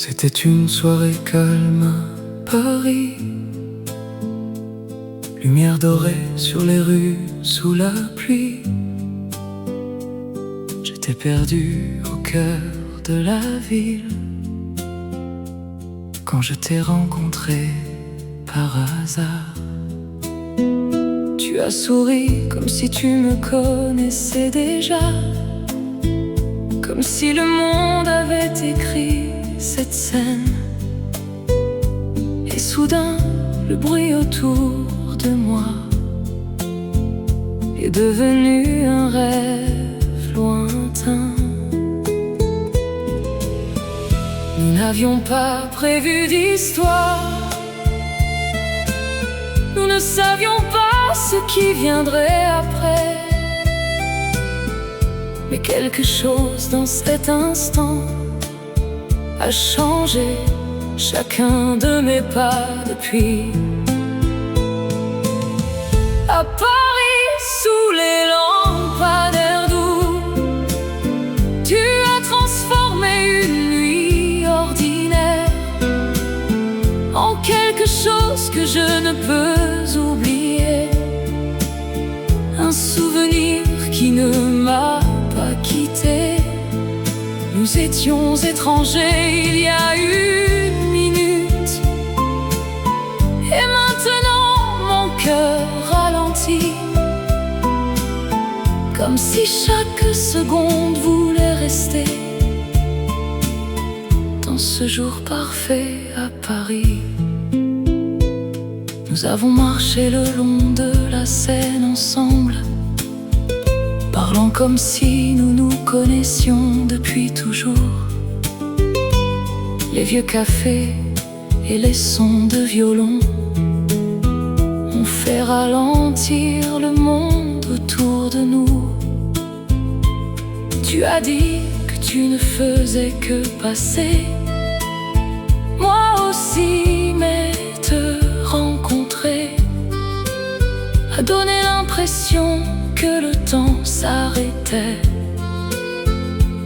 C'était une soirée calme à Paris, lumière dorée sur les rues sous la pluie. J'étais perdu au cœur de la ville quand je t'ai rencontré par hasard. Tu as souri comme si tu me connaissais déjà, comme si le monde avait écrit cette scène. Et soudain, le bruit autour de moi est devenu un rêve lointain. Nous n'avions pas prévu d'histoire, nous ne savions pas ce qui viendrait après. Mais quelque chose dans cet instant a changé chacun de mes pas depuis. À Paris, sous les lampadaires doux, tu as transformé une nuit ordinaire en quelque chose que je ne peux oublier. Un souvenir qui ne m'a pas quitté. Nous étions étrangers il y a une minute, et maintenant mon cœur ralentit, comme si chaque seconde voulait rester dans ce jour parfait à Paris. Nous avons marché le long de la Seine ensemble, parlant comme si nous nous connaissions depuis toujours. Les vieux cafés et les sons de violon ont fait ralentir le monde autour de nous. Tu as dit que tu ne faisais que passer, moi aussi, mais te rencontrer a donné l'impression que le temps s'arrêtait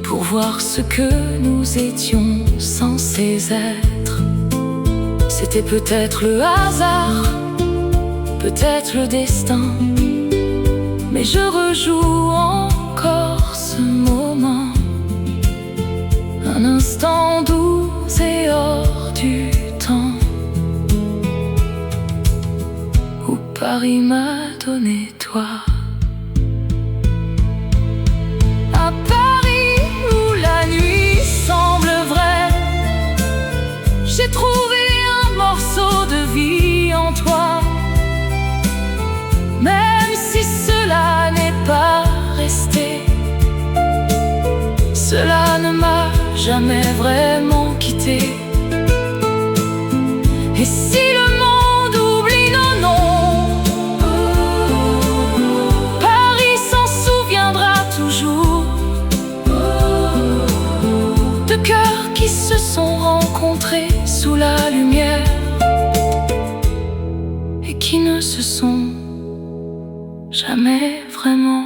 pour voir ce que nous étions censés être. C'était peut-être le hasard, peut-être le destin, mais je rejoue encore ce moment, un instant doux et hors du temps, où Paris m'a donné toi. À Paris, où la nuit semble vraie, j'ai trouvé un morceau de vie en toi. Même si cela n'est pas resté, cela ne m'a jamais vraiment quitté. Et si le monde oublie nos noms, Paris s'en souviendra toujours, de cœurs qui se sont rencontrés sous la lumière et qui ne se sont jamais vraiment